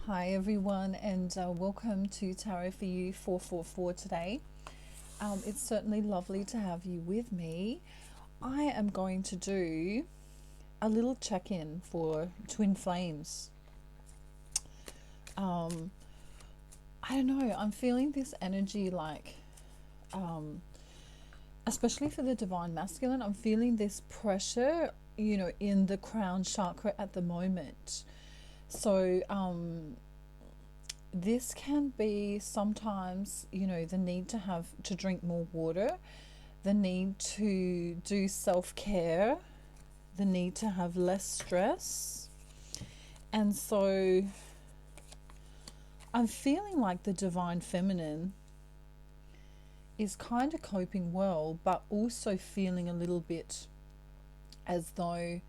Hi everyone, and welcome to Tarot for You 444 today. It's certainly lovely to have you with me. I am going to do a little check-in for twin flames. Um, I don't know, I'm feeling this energy like, um, especially for the divine masculine, I'm feeling this pressure, in the crown chakra at the moment. So, this can be sometimes, the need to drink more water, the need to do self-care, the need to have less stress. And so I'm feeling like the divine feminine is kind of coping well, but also feeling a little bit as though,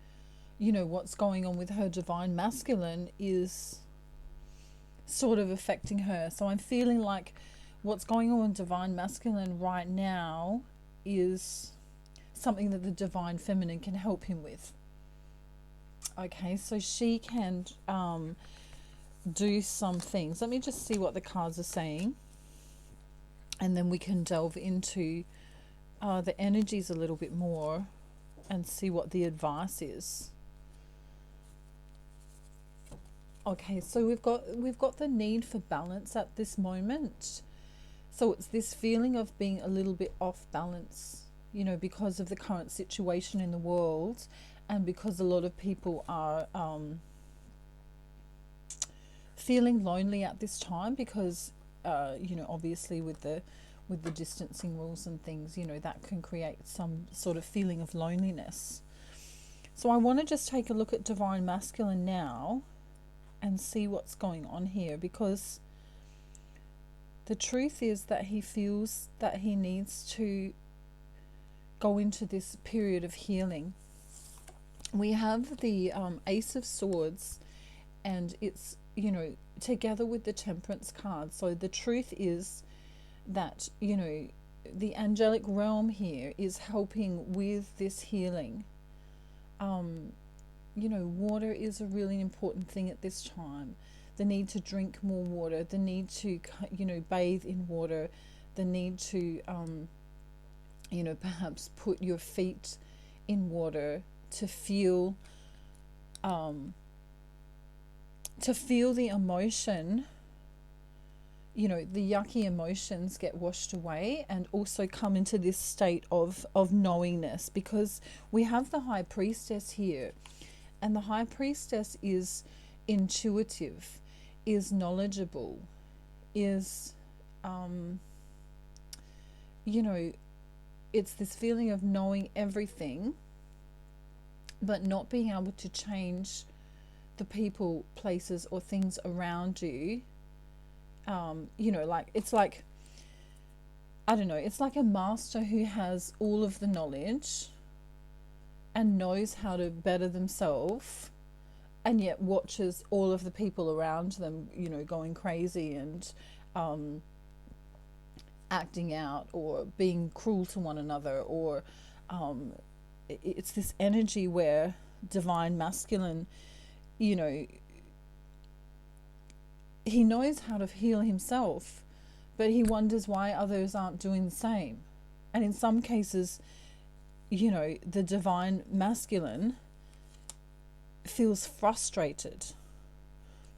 what's going on with her divine masculine is sort of affecting her. So I'm feeling like what's going on with divine masculine right now is something that the divine feminine can help him with. Okay, so she can do some things. Let me just see what the cards are saying, and then we can delve into the energies a little bit more and see what the advice is. Okay, so we've got the need for balance at this moment. So it's this feeling of being a little bit off balance, because of the current situation in the world, and because a lot of people are feeling lonely at this time because, obviously with the distancing rules and things, that can create some sort of feeling of loneliness. So I want to just take a look at divine masculine now and see what's going on here, because the truth is that he feels that he needs to go into this period of healing. We have the Ace of Swords, and it's, together with the Temperance card. So the truth is that, the angelic realm here is helping with this healing. Water is a really important thing at this time. The need to drink more water, the need to, bathe in water, the need to, perhaps put your feet in water to feel, the emotion, the yucky emotions get washed away, and also come into this state of knowingness, because we have the High Priestess here, and the High Priestess is intuitive, is knowledgeable, is, it's this feeling of knowing everything, but not being able to change the people, places, or things around you. It's like, I don't know, it's like a master who has all of the knowledge and knows how to better themselves, and yet watches all of the people around them, going crazy and acting out or being cruel to one another, or it's this energy where divine masculine, you know, he knows how to heal himself, but he wonders why others aren't doing the same. And in some cases, the divine masculine feels frustrated.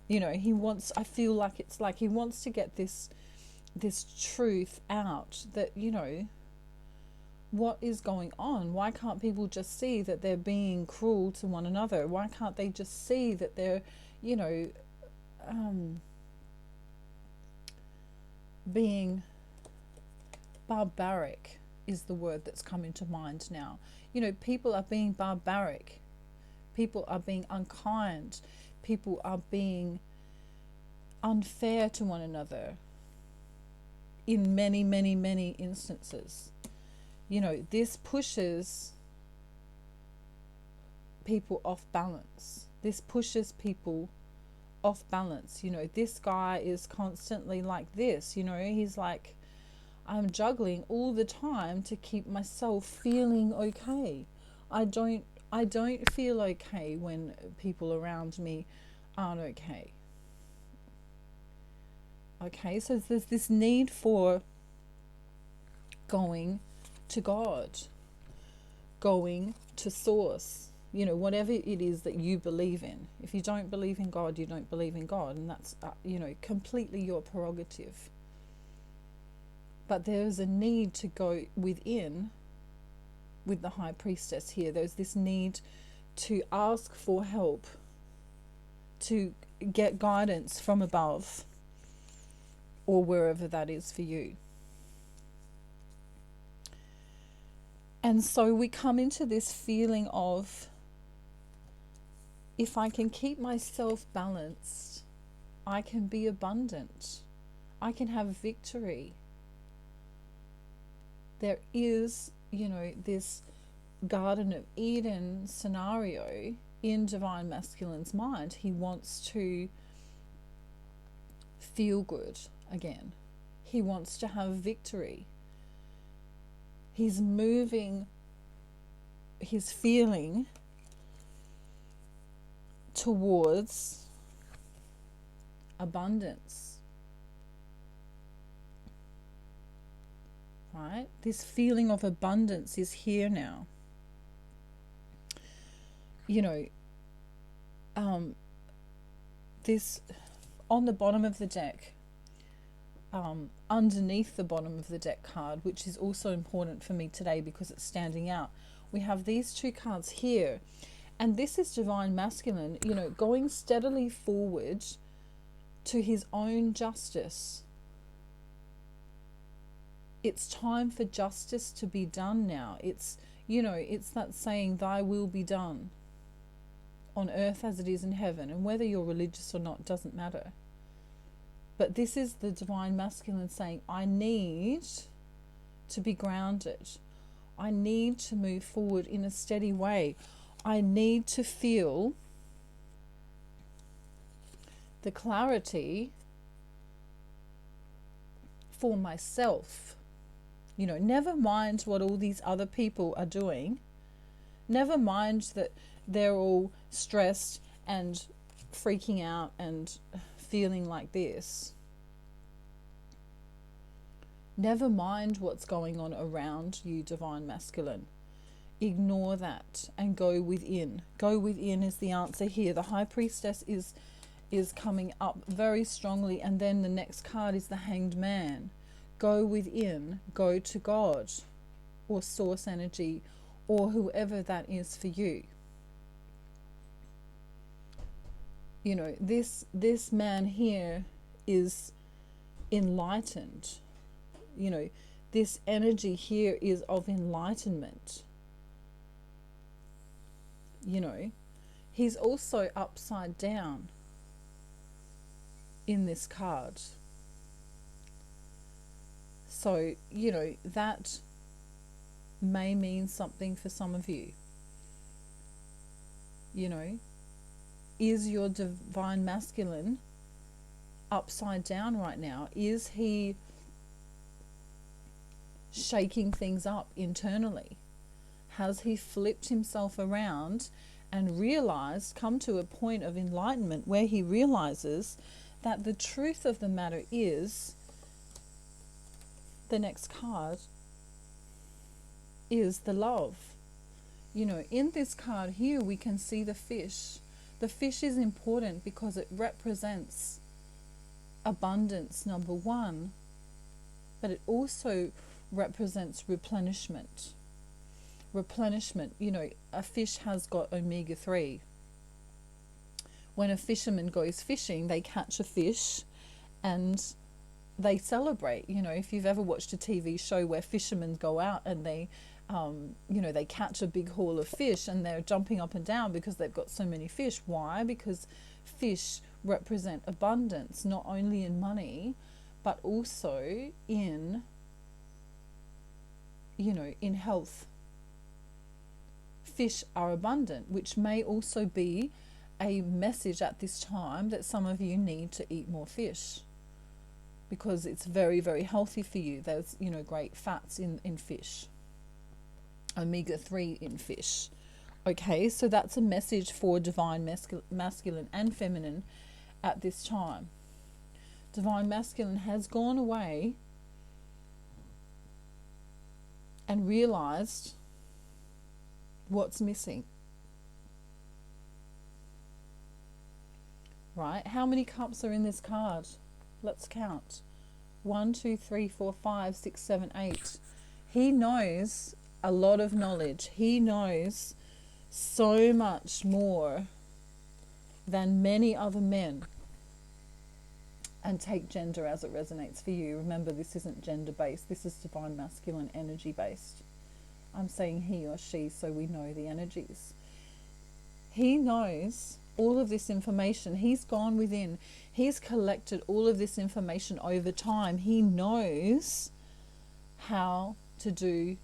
He wants, I feel like it's like he wants to get this truth out, that, what is going on? Why can't people just see that they're being cruel to one another? Why can't they just see that they're, being barbaric is the word that's come into mind now. People are being barbaric. People are being unkind. People are being unfair to one another in many, many, many instances. This pushes people off balance. This pushes people off balance. This guy is constantly like this. He's like, I'm juggling all the time to keep myself feeling okay. I don't feel okay when people around me aren't okay. Okay, so there's this need for going to God, going to source, whatever it is that you believe in. If you don't believe in God, you don't believe in God, and that's, completely your prerogative. But there's a need to go within with the high priestess here. There's this need to ask for help, to get guidance from above or wherever that is for you. And so we come into this feeling of, if I can keep myself balanced, I can be abundant. I can have victory. There is, this Garden of Eden scenario in Divine Masculine's mind. He wants to feel good again. He wants to have victory. He's moving his feeling towards abundance. Right? This feeling of abundance is here now. This on the bottom of the deck, underneath the bottom of the deck card, which is also important for me today because it's standing out, we have these two cards here, and this is Divine Masculine, going steadily forward to his own justice. It's time for justice to be done now. It's that saying, thy will be done on earth as it is in heaven. And whether you're religious or not doesn't matter. But this is the Divine Masculine saying, I need to be grounded. I need to move forward in a steady way. I need to feel the clarity for myself. Never mind what all these other people are doing. Never mind that they're all stressed and freaking out and feeling like this. Never mind what's going on around you, Divine Masculine. Ignore that and go within. Go within is the answer here. The High Priestess is coming up very strongly, and then the next card is the Hanged Man. Go within, go to God or source energy or whoever that is for you. This man here is enlightened. This energy here is of enlightenment. He's also upside down in this card. So, that may mean something for some of you. Is your Divine Masculine upside down right now? Is he shaking things up internally? Has he flipped himself around and come to a point of enlightenment where he realizes that the truth of the matter is, the next card is the love. In this card here, we can see the fish. The fish is important because it represents abundance, number one, but it also represents replenishment. Replenishment, a fish has got omega-3. When a fisherman goes fishing, they catch a fish and they celebrate. If you've ever watched a TV show where fishermen go out and they catch a big haul of fish and they're jumping up and down because they've got so many fish. Why? Because fish represent abundance, not only in money, but also in health. Fish are abundant, which may also be a message at this time that some of you need to eat more fish, because it's very, very healthy for you. There's, great fats in fish, omega-3 in fish. Okay, so that's a message for Divine Masculine and Feminine at this time. Divine Masculine has gone away and realized what's missing. Right? How many cups are in this card? Let's count. 1, 2, 3, 4, 5, 6, 7, 8. He knows a lot of knowledge. He knows so much more than many other men. And take gender as it resonates for you. Remember, this isn't gender based. This is Divine Masculine energy based. I'm saying he or she so we know the energies. He knows all of this information. He's gone within. He's collected all of this information over time. He knows how to do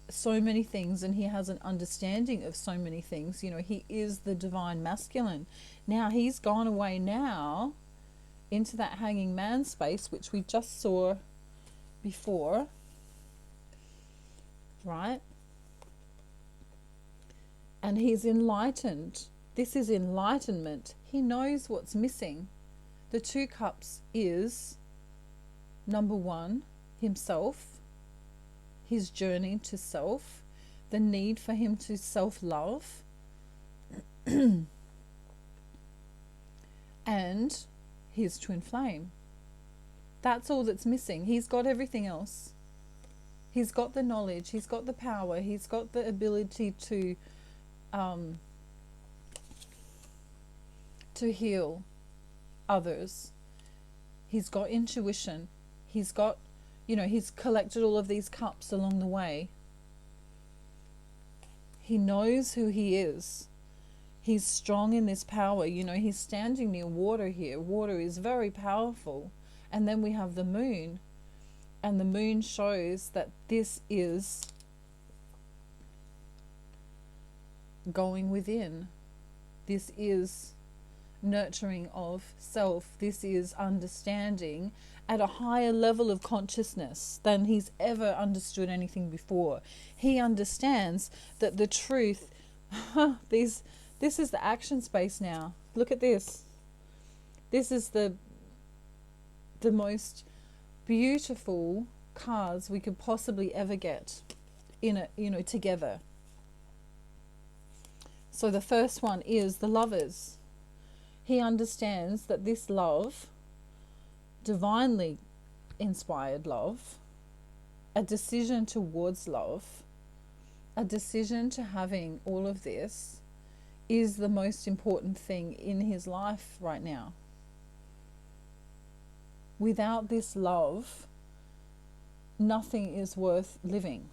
so many things, and he has an understanding of so many things. You know, he is the Divine Masculine. Now he's gone away now into that hanging man space, which we just saw before, right? And he's enlightened. This is enlightenment. He knows what's missing. The 2 cups is, number 1, himself, his journey to self, the need for him to self-love, and his twin flame. That's all that's missing. He's got everything else. He's got the knowledge, he's got the power, he's got the ability to heal others. He's got intuition. He's got, you know, he's collected all of these cups along the way. He knows who he is. He's strong in this power. You know, he's standing near water here. Water is very powerful. And then we have the moon. And the moon shows that this is going within. This is nurturing of self. This is understanding at a higher level of consciousness than he's ever understood anything before. He understands that the truth, this is the action space now. Look at this. This is the most beautiful cards we could possibly ever get in a, you know, together. So the first one is the Lovers. He understands that this love, divinely inspired love, a decision towards love, a decision to having all of this, is the most important thing in his life right now. Without this love, nothing is worth living.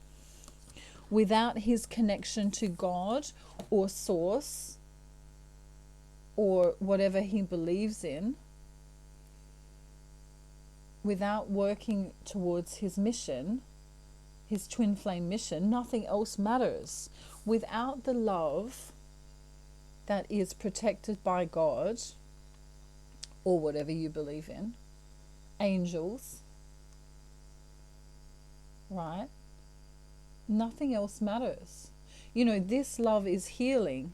Without his connection to God or Source or whatever he believes in, without working towards his mission, his twin flame mission, nothing else matters. Without the love that is protected by God or whatever you believe in, angels, right? Nothing else matters. You know, this love is healing.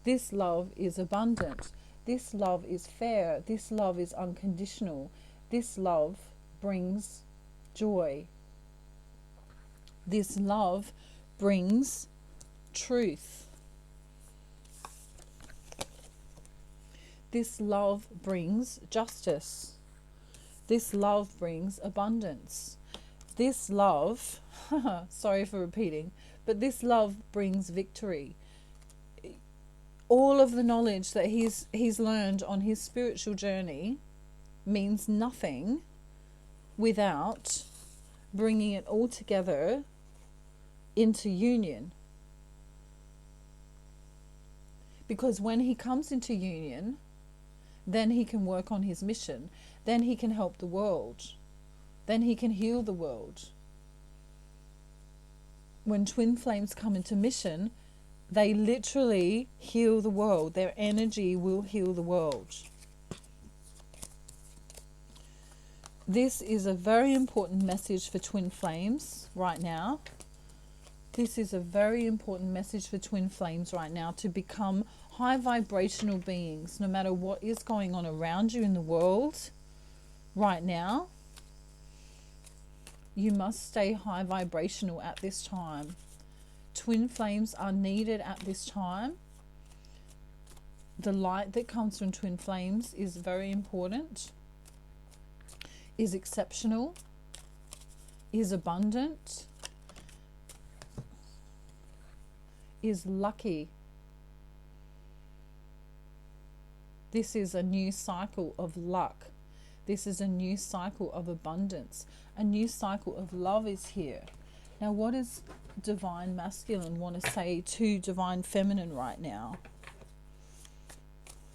This love is abundant. This love is fair. This love is unconditional. This love brings joy. This love brings truth. This love brings justice. This love brings abundance. This love, sorry for repeating, but this love brings victory. All of the knowledge that he's learned on his spiritual journey means nothing without bringing it all together into union. Because when he comes into union, then he can work on his mission. Then he can help the world. Then he can heal the world. When twin flames come into mission, they literally heal the world. Their energy will heal the world. This is a very important message for twin flames right now. This is a very important message for twin flames right now, to become high vibrational beings. No matter what is going on around you in the world right now, you must stay high vibrational at this time. Twin flames are needed at this time. The light that comes from twin flames is very important, is exceptional, is abundant, is lucky. This is a new cycle of luck. This is a new cycle of abundance. A new cycle of love is here. Now, what does divine masculine want to say to divine feminine right now?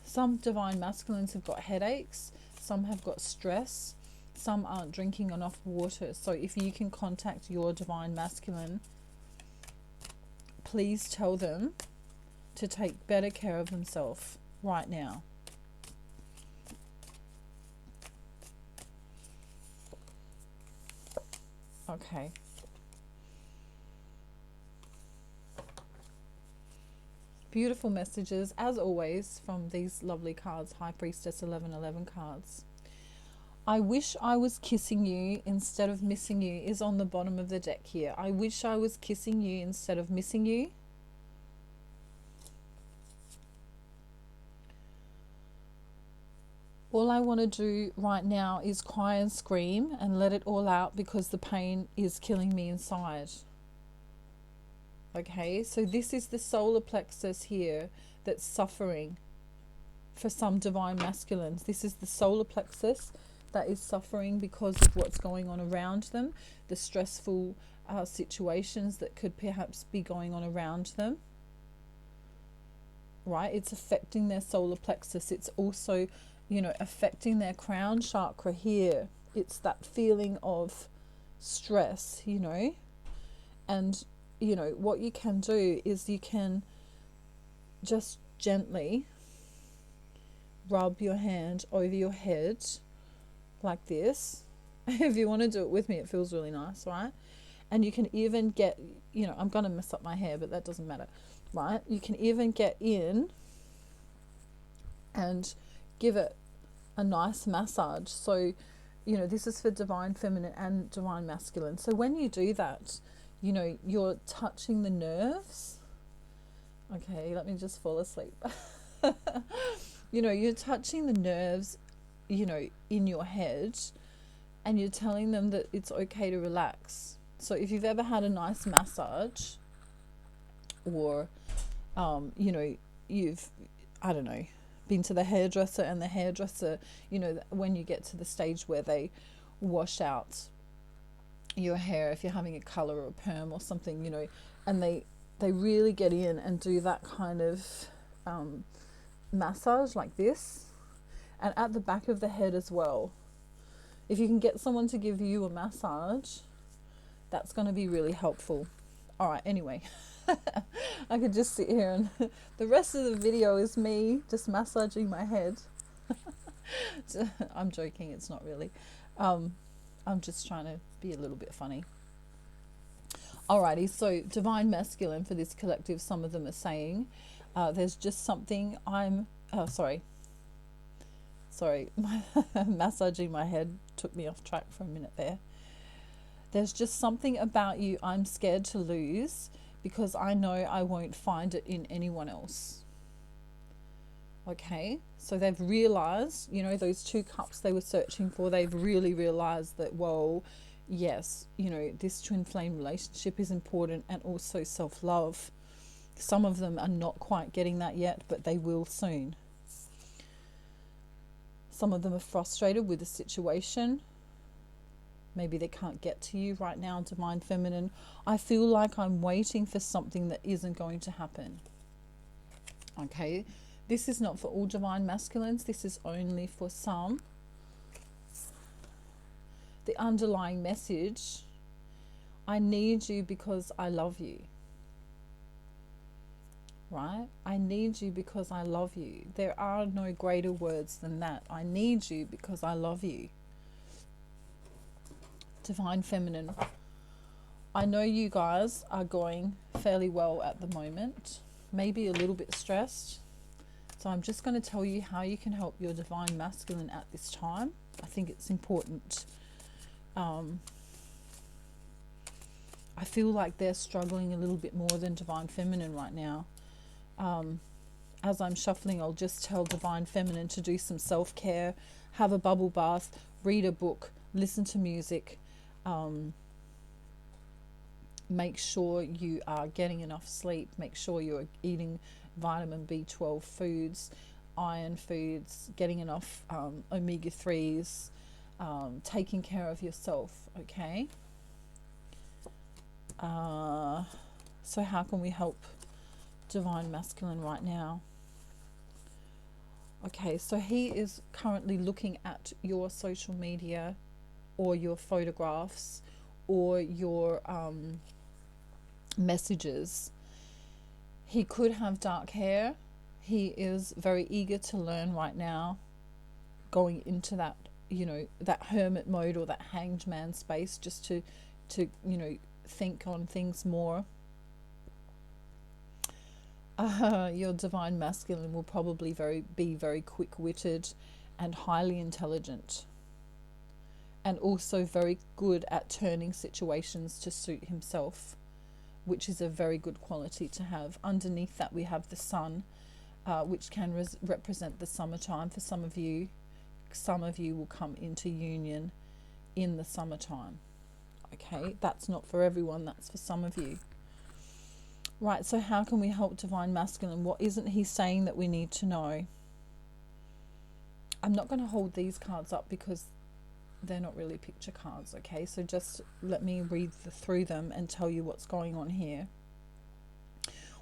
Some divine masculines have got headaches. Some have got stress. Some aren't drinking enough water. So if you can contact your divine masculine, please tell them to take better care of themselves right now. Okay. Beautiful messages, as always, from these lovely cards, High Priestess 1111 cards. I wish I was kissing you instead of missing you is on the bottom of the deck here. I wish I was kissing you instead of missing you. All I want to do right now is cry and scream and let it all out because the pain is killing me inside. Okay, so this is the solar plexus here that's suffering for some divine masculines. This is the solar plexus that is suffering because of what's going on around them, the stressful situations that could perhaps be going on around them. Right, it's affecting their solar plexus. It's also, you know, affecting their crown chakra here. It's that feeling of stress, you know, and you know, what you can do is you can just gently rub your hand over your head like this. If you want to do it with me, it feels really nice, right? And you can even get, you know, I'm going to mess up my hair, but that doesn't matter, right? You can even get in and give it a nice massage. So, you know, this is for divine feminine and divine masculine. So when you do that, you know, you're touching the nerves. Okay, let me just fall asleep. You know, you're touching the nerves, you know, in your head, and you're telling them that it's okay to relax. So if you've ever had a nice massage, or, you know, you've, I don't know, been to the hairdresser, and the hairdresser, you know, when you get to the stage where they wash out your hair, if you're having a color or a perm or something, you know, and they really get in and do that kind of massage like this, and at the back of the head as well. If you can get someone to give you a massage, that's going to be really helpful. All right, anyway, I could just sit here and the rest of the video is me just massaging my head. I'm joking, it's not really. I'm just trying to be a little bit funny. Alrighty, so divine masculine for this collective, some of them are saying, there's just something sorry, massaging my head took me off track for a minute there. There's just something about you I'm scared to lose because I know I won't find it in anyone else. Okay, so they've realized, you know, those two cups they were searching for, they've really realized that, whoa, yes, you know, this twin flame relationship is important, and also self-love. Some of them are not quite getting that yet, but they will soon. Some of them are frustrated with the situation. Maybe they can't get to you right now, divine feminine. I feel like I'm waiting for something that isn't going to happen. Okay, this is not for all divine masculines. This is only for some. The underlying message, I need you because I love you. Right? I need you because I love you. There are no greater words than that. I need you because I love you. Divine feminine, I know you guys are going fairly well at the moment. Maybe a little bit stressed. So I'm just going to tell you how you can help your divine masculine at this time. I think it's important. I feel like they're struggling a little bit more than divine feminine right now. As I'm shuffling, I'll just tell divine feminine to do some self-care, have a bubble bath, read a book, listen to music, make sure you are getting enough sleep, make sure you're eating vitamin B12 foods, iron foods, getting enough omega-3s, taking care of yourself, okay? So how can we help divine masculine right now? Okay, so he is currently looking at your social media or your photographs or your messages. He could have dark hair. He is very eager to learn right now, going into that, you know, that hermit mode or that hanged man space, just to you know, think on things more. Your divine masculine will probably be very quick-witted and highly intelligent, and also very good at turning situations to suit himself, which is a very good quality to have. Underneath that we have the sun, which can represent the summertime for some of you. Some of you will come into union in the summertime. Okay, that's not for everyone, that's for some of you. Right, so how can we help divine masculine? What isn't he saying that we need to know? I'm not going to hold these cards up because they're not really picture cards, okay? So just let me read through them and tell you what's going on here.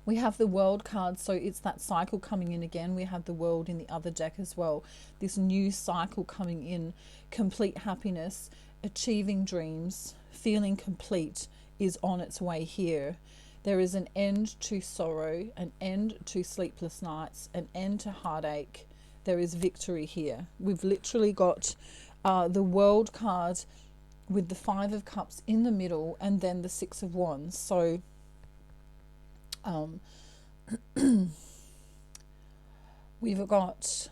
We have the World card, so it's that cycle coming in again. We have the World in the other deck as well. This new cycle coming in, complete happiness, achieving dreams, feeling complete is on its way here. There is an end to sorrow, an end to sleepless nights, an end to heartache. There is victory here. We've literally got the World card with the Five of Cups in the middle and then the Six of Wands. So we've got,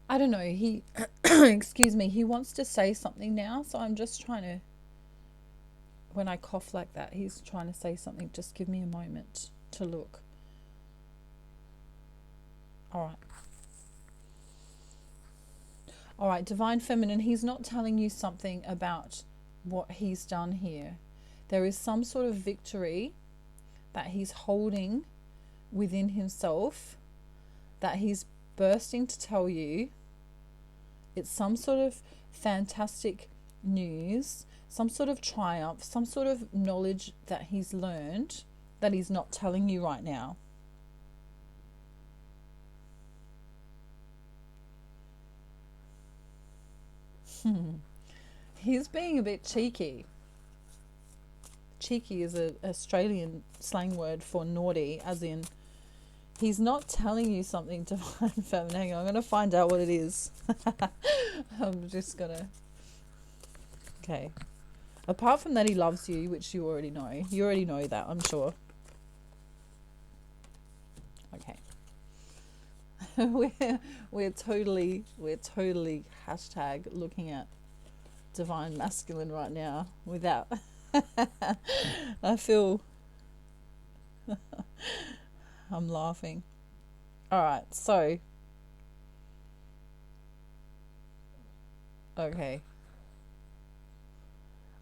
I don't know, he excuse me, he wants to say something now, so I'm just trying to, when I cough like that, he's trying to say something. Just give me a moment to look. All right, divine feminine, he's not telling you something about what he's done here. There is some sort of victory that he's holding within himself that he's bursting to tell you. It's some sort of fantastic news, some sort of triumph, some sort of knowledge that he's learned that he's not telling you right now. He's being a bit cheeky. Cheeky is an Australian slang word for naughty, as in he's not telling you something, divine feminine. Hang on, I'm going to find out what it is. I'm just going to... Okay. Apart from that, he loves you, which you already know. You already know that, I'm sure. Okay. we're totally hashtag looking at divine masculine right now without... I feel... I'm laughing. All right, so... Okay.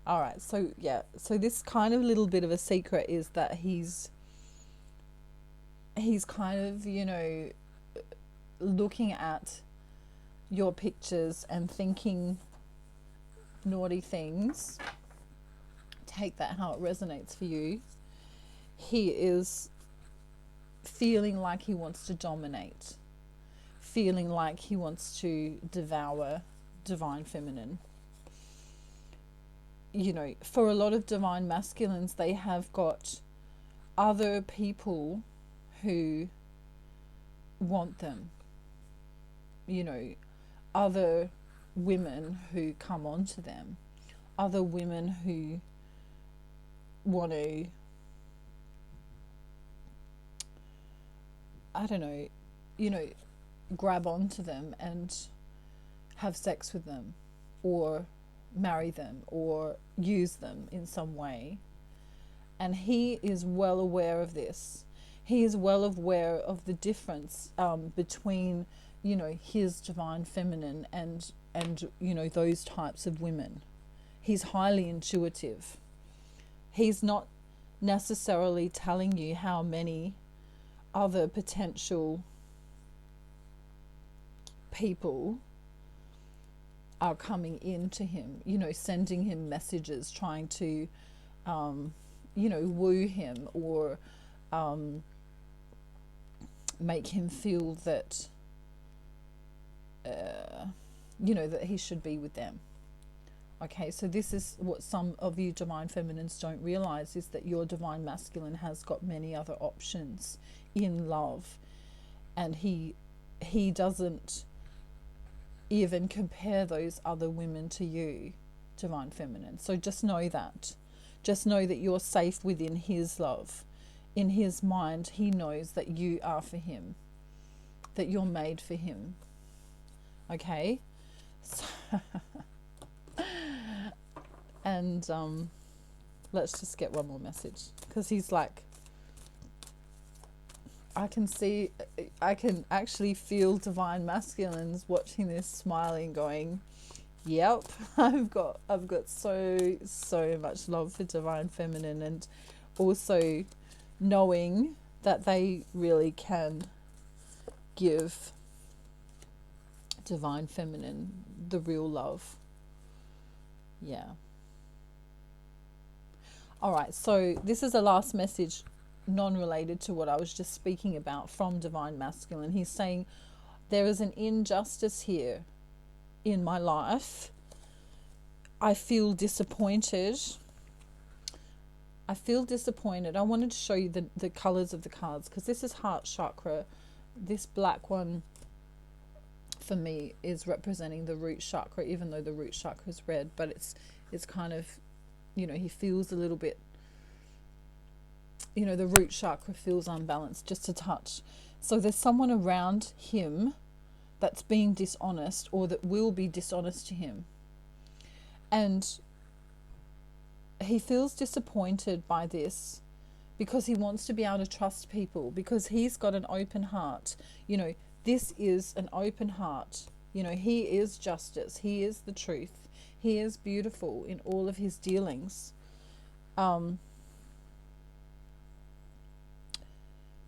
All right, so yeah, so this kind of little bit of a secret is that he's kind of, you know, looking at your pictures and thinking naughty things. Take that how it resonates for you. He is feeling like he wants to dominate, feeling like he wants to devour divine feminine. You know, for a lot of divine masculines, they have got other people who want them. You know, other women who come onto them, other women who want to I don't know, you know, grab onto them and have sex with them, or marry them, or use them in some way. And he is well aware of this. He is well aware of the difference between, you know, his divine feminine and you know, those types of women. He's highly intuitive. He's not necessarily telling you how many other potential people are coming into him, you know, sending him messages, trying to, you know, woo him, or make him feel that, you know, that he should be with them. Okay, so this is what some of you divine feminines don't realize, is that your divine masculine has got many other options in love, and he doesn't even compare those other women to you, divine feminine. So just know that. Just know that you're safe within his love. In his mind, he knows that you are for him, that you're made for him. Okay? So and let's just get one more message, because he's like, I can actually feel divine masculines watching this, smiling, going, yep, I've got so much love for divine feminine, and also knowing that they really can give divine feminine the real love. Yeah. All right, so this is the last message, non-related to what I was just speaking about, from divine masculine. He's saying, there is an injustice here in my life. I feel disappointed. I feel disappointed. I wanted to show you the colors of the cards, because this is heart chakra. This black one for me is representing the root chakra, even though the root chakra is red, but it's kind of, you know, he feels a little bit, you know, the root chakra feels unbalanced just a touch. So there's someone around him that's being dishonest, or that will be dishonest to him. And he feels disappointed by this, because he wants to be able to trust people, because he's got an open heart. You know, this is an open heart. You know, he is justice. He is the truth. He is beautiful in all of his dealings. You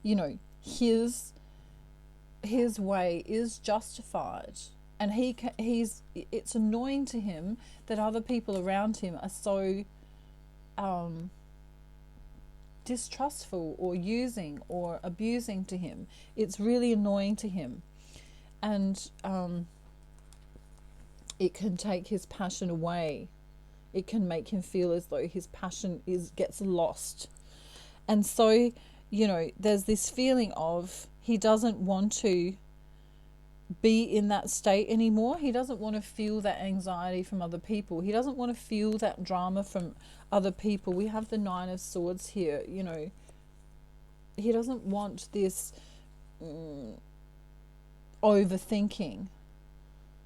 know, his way is justified, and it's annoying to him that other people around him are so distrustful, or using or abusing to him. It's really annoying to him, and it can take his passion away. It can make him feel as though his passion gets lost. And so, you know, there's this feeling of, he doesn't want to be in that state anymore. He doesn't want to feel that anxiety from other people. He doesn't want to feel that drama from other people. We have the Nine of Swords here, you know. He doesn't want this overthinking.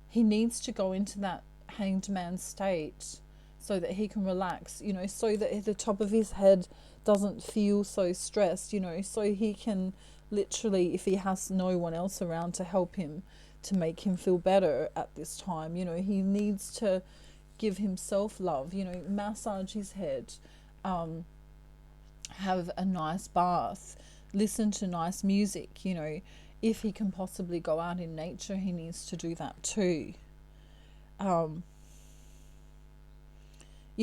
He needs to go into that hanged man state so that he can relax, you know, so that the top of his head doesn't feel so stressed, you know, so he can literally, if he has no one else around to help him, to make him feel better at this time, you know, he needs to give himself love, you know, massage his head, have a nice bath, listen to nice music, you know. If he can possibly go out in nature, he needs to do that too. You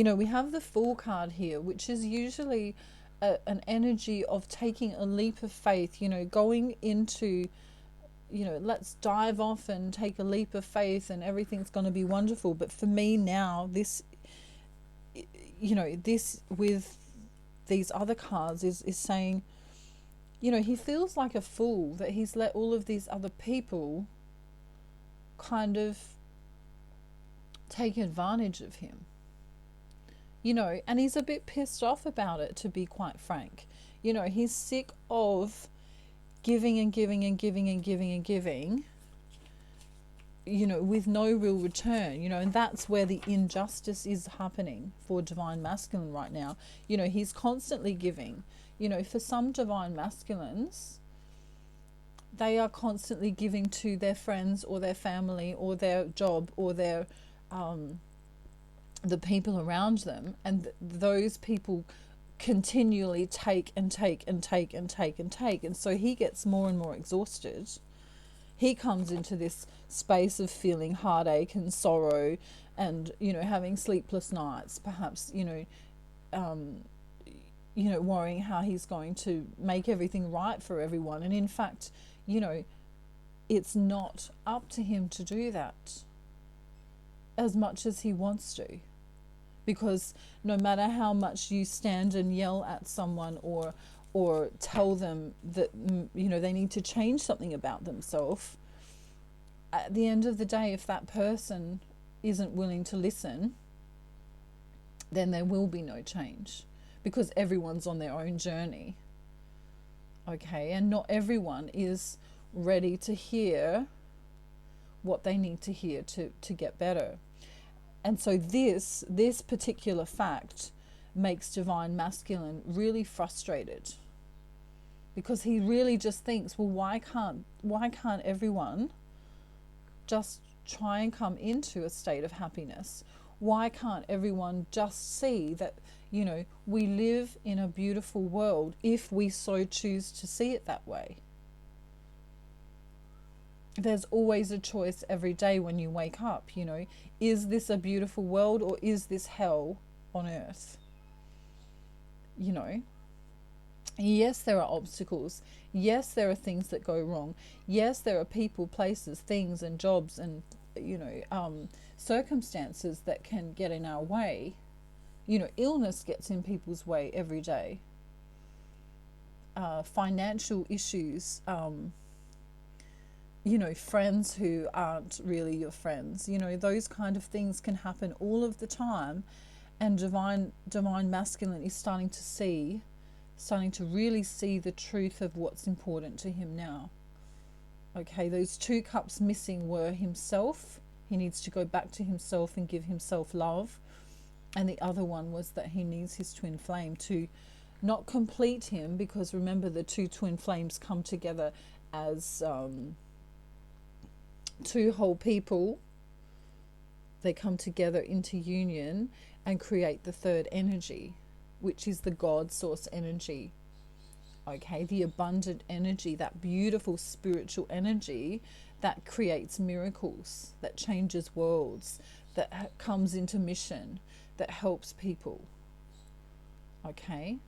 know, we have the Fool card here, which is usually an energy of taking a leap of faith, you know, going into, you know, let's dive off and take a leap of faith and everything's going to be wonderful. But for me now, this, you know, this with these other cards is saying, you know, he feels like a fool that he's let all of these other people kind of take advantage of him. You know, and he's a bit pissed off about it, to be quite frank. You know, he's sick of giving and giving and giving and giving and giving, you know, with no real return, you know, and that's where the injustice is happening for divine masculine right now. You know, he's constantly giving. You know, for some divine masculines, they are constantly giving to their friends or their family or their job or their the people around them, and those people continually take and take and take and take and take, and so he gets more and more exhausted. He comes into this space of feeling heartache and sorrow, and, you know, having sleepless nights, perhaps, worrying how he's going to make everything right for everyone. And in fact, you know, it's not up to him to do that as much as he wants to. Because no matter how much you stand and yell at someone or tell them that, you know, they need to change something about themselves, at the end of the day, if that person isn't willing to listen, then there will be no change, because everyone's on their own journey. Okay, and not everyone is ready to hear what they need to hear to get better. And so this particular fact makes divine masculine really frustrated, because he really just thinks, well, why can't everyone just try and come into a state of happiness? Why can't everyone just see that, you know, we live in a beautiful world if we so choose to see it that way? There's always a choice every day when you wake up, you know. Is this a beautiful world, or is this hell on earth? You know, yes, there are obstacles. Yes, there are things that go wrong. Yes, there are people, places, things and jobs and, you know, circumstances that can get in our way. You know, illness gets in people's way every day. Financial issues, you know, friends who aren't really your friends, you know, those kind of things can happen all of the time. And divine masculine is starting to really see the truth of what's important to him now. Okay, those two cups missing were himself. He needs to go back to himself and give himself love. And the other one was that he needs his twin flame to not complete him, because remember, the two twin flames come together as two whole people. They come together into union and create the third energy, which is the God source energy. Okay, the abundant energy, that beautiful spiritual energy that creates miracles, that changes worlds, that comes into mission, that helps people. Okay,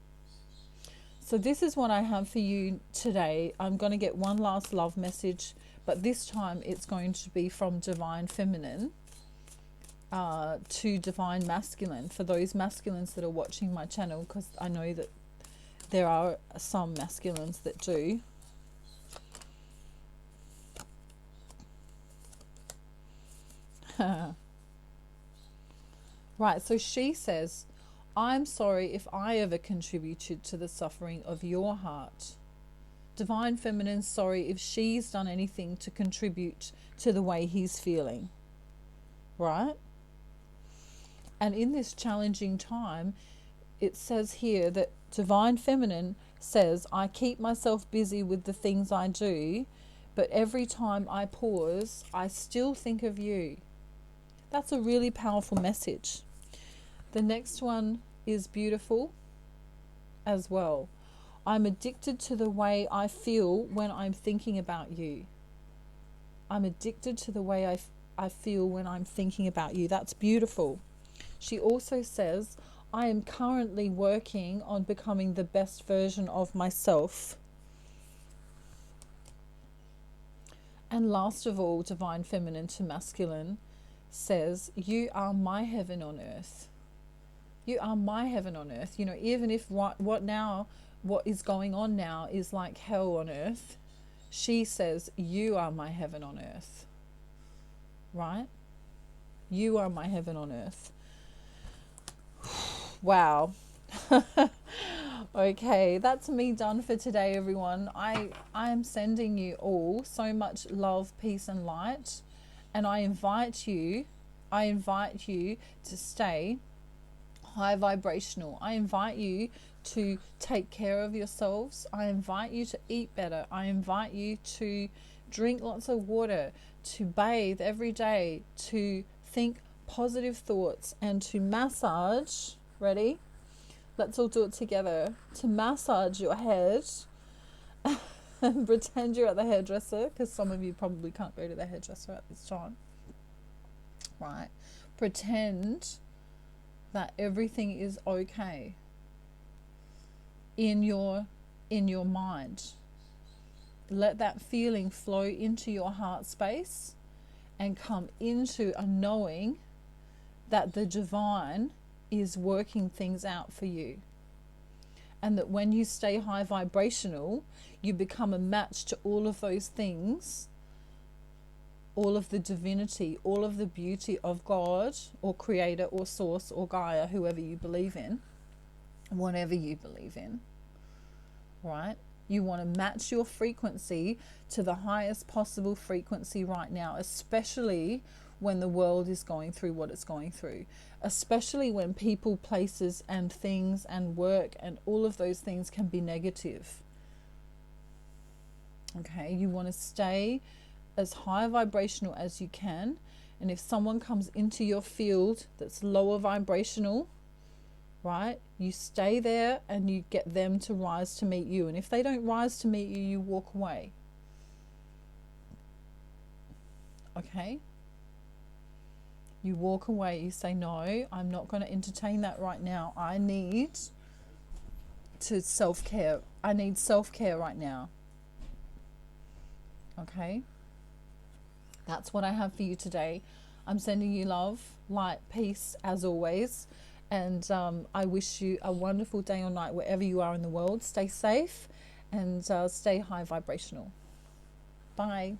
so this is what I have for you today. I'm going to get one last love message, but this time it's going to be from divine feminine to divine masculine, for those masculines that are watching my channel, because I know that there are some masculines that do. Right, so she says, I'm sorry if I ever contributed to the suffering of your heart. Divine feminine, sorry if she's done anything to contribute to the way he's feeling. Right? And in this challenging time, it says here that divine feminine says, I keep myself busy with the things I do, but every time I pause, I still think of you. That's a really powerful message. The next one is beautiful as well. I'm addicted to the way I feel when I'm thinking about you. I'm addicted to the way I feel when I'm thinking about you. That's beautiful. She also says, I am currently working on becoming the best version of myself. And last of all, divine feminine to masculine says, you are my heaven on earth. You are my heaven on earth. You know, even if what is going on now is like hell on earth, she says, you are my heaven on earth. Right? You are my heaven on earth. Wow. Okay, that's me done for today, everyone. I am sending you all so much love, peace, and light, and I invite you to stay high vibrational. I invite you to take care of yourselves. I invite you to eat better. I invite you to drink lots of water, to bathe every day, to think positive thoughts, and to massage. Ready? Let's all do it together. To massage your head and pretend you're at the hairdresser, because some of you probably can't go to the hairdresser at this time. Right? Pretend that everything is okay in your mind. Let that feeling flow into your heart space and come into a knowing that the divine is working things out for you. And that when you stay high vibrational, you become a match to all of those things, all of the divinity, all of the beauty of God or creator or source or Gaia, whoever you believe in, whatever you believe in, right? You want to match your frequency to the highest possible frequency right now, especially when the world is going through what it's going through, especially when people, places, and things and work and all of those things can be negative. Okay, you want to stay as high vibrational as you can, and if someone comes into your field that's lower vibrational, right, you stay there and you get them to rise to meet you, and if they don't rise to meet you, you walk away. Okay, you walk away. You say, no, I'm not going to entertain that right now. I need to self-care. I need self-care right now. Okay, that's what I have for you today. I'm sending you love, light, peace as always. And I wish you a wonderful day or night wherever you are in the world. Stay safe and stay high vibrational. Bye.